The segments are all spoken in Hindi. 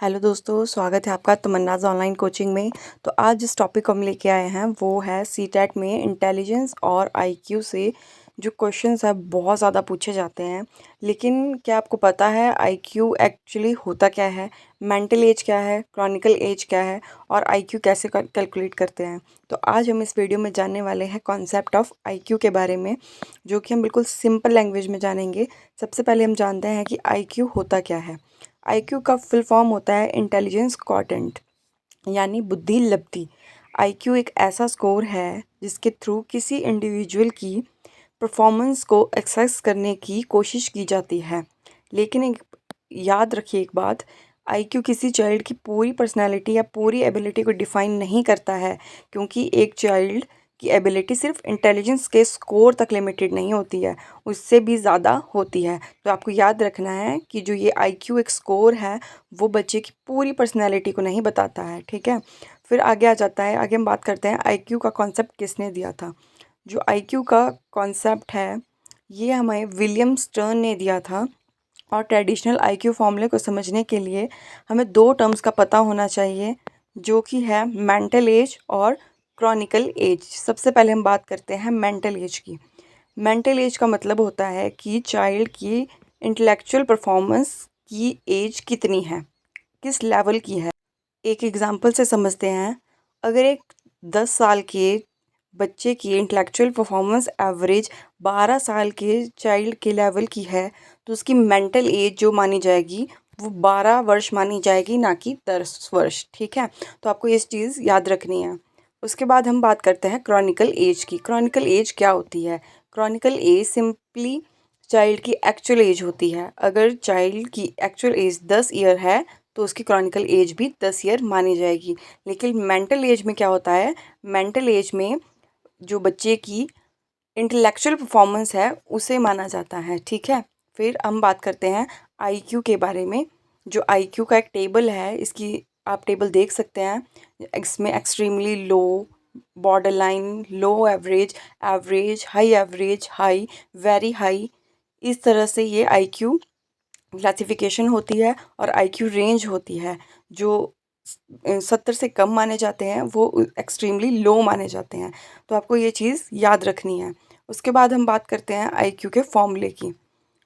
हेलो दोस्तों, स्वागत है आपका तमन्नाज़ ऑनलाइन कोचिंग में। तो आज जिस टॉपिक को हम लेके आए हैं वो है सीटेट में इंटेलिजेंस और आईक्यू से जो क्वेश्चंस है बहुत ज़्यादा पूछे जाते हैं। लेकिन क्या आपको पता है आईक्यू एक्चुअली होता क्या है, मेंटल एज क्या है, क्रॉनिकल एज क्या है और आईक्यू कैसे कैलकुलेट करते हैं। तो आज हम इस वीडियो में जानने वाले हैं कॉन्सेप्ट ऑफ आईक्यू के बारे में, जो कि हम बिल्कुल सिंपल लैंग्वेज में जानेंगे। सबसे पहले हम जानते हैं कि आईक्यू होता क्या है। आईक्यू का फुल फॉर्म होता है इंटेलिजेंस क्वोटिएंट, यानी बुद्धि लब्धि। आईक्यू एक ऐसा स्कोर है जिसके थ्रू किसी इंडिविजुअल की परफॉर्मेंस को एक्सेस करने की कोशिश की जाती है। लेकिन एक याद रखिए एक बात, आईक्यू किसी चाइल्ड की पूरी पर्सनैलिटी या पूरी एबिलिटी को डिफ़ाइन नहीं करता है, क्योंकि एक चाइल्ड की एबिलिटी सिर्फ इंटेलिजेंस के स्कोर तक लिमिटेड नहीं होती है, उससे भी ज़्यादा होती है। तो आपको याद रखना है कि जो ये आईक्यू एक स्कोर है वो बच्चे की पूरी पर्सनैलिटी को नहीं बताता है, ठीक है। फिर आगे आ जाता है, आगे हम बात करते हैं आईक्यू का कॉन्सेप्ट किसने दिया था। जो आईक्यू का कॉन्सेप्ट है ये हमें विलियम स्टर्न ने दिया था। और ट्रेडिशनल आईक्यू फॉर्मूले को समझने के लिए हमें दो टर्म्स का पता होना चाहिए, जो कि है मेंटल एज और क्रॉनिकल एज। सबसे पहले हम बात करते हैं मेंटल एज की। मेंटल एज का मतलब होता है कि चाइल्ड की इंटेलेक्चुअल परफॉर्मेंस की एज कितनी है, किस लेवल की है। एक एग्जांपल से समझते हैं। अगर एक 10 साल के बच्चे की इंटेलेक्चुअल परफॉर्मेंस एवरेज 12 साल के चाइल्ड के लेवल की है, तो उसकी मेंटल एज जो मानी जाएगी वो 12 वर्ष मानी जाएगी, ना कि 10 वर्ष, ठीक है। तो आपको ये चीज़ याद रखनी है। उसके बाद हम बात करते हैं क्रॉनिकल एज की। क्रॉनिकल एज क्या होती है? क्रॉनिकल एज सिंपली चाइल्ड की एक्चुअल एज होती है। अगर चाइल्ड की एक्चुअल एज 10 ईयर है तो उसकी क्रॉनिकल एज भी 10 ईयर मानी जाएगी। लेकिन मेंटल एज में क्या होता है, मेंटल एज में जो बच्चे की इंटेलेक्चुअल परफॉर्मेंस है उसे माना जाता है, ठीक है। फिर हम बात करते हैं आईक्यू के बारे में। जो आईक्यू का एक टेबल है, इसकी आप टेबल देख सकते हैं। इसमें extremely low, borderline, low average, average, high average, high, very high, इस तरह से ये आईक्यू क्लासिफिकेशन होती है और आईक्यू रेंज होती है। जो 70 से कम माने जाते हैं वो एक्सट्रीमली लो माने जाते हैं। तो आपको ये चीज़ याद रखनी है। उसके बाद हम बात करते हैं आईक्यू के फॉर्मूले की।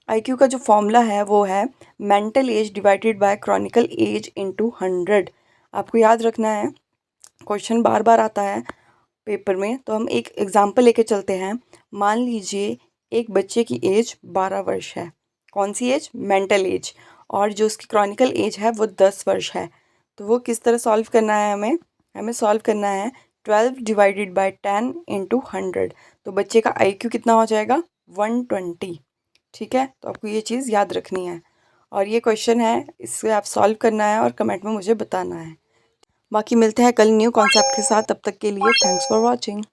आईक्यू का जो फॉर्मूला है वो है mental age divided by chronicle age into 100। आपको याद रखना है, क्वेश्चन बार बार आता है पेपर में। तो हम एक एग्जांपल लेके चलते हैं। मान लीजिए एक बच्चे की एज 12 वर्ष है। कौन सी एज? Mental as. और जो उसकी क्रॉनिकल एज है वो 10 वर्ष है। तो वो किस तरह सॉल्व करना है हमें? हमें सॉल्व करना है 12 डिवाइडेड बाय 10 इंटू 100। तो बच्चे का आईक्यू कितना हो जाएगा? 120, ठीक है। तो आपको ये चीज़ याद रखनी है। और ये क्वेश्चन है, इससे आप सॉल्व करना है और कमेंट में मुझे बताना है। बाकी मिलते हैं कल न्यू कॉन्सेप्ट के साथ। तब तक के लिए थैंक्स फॉर वॉचिंग।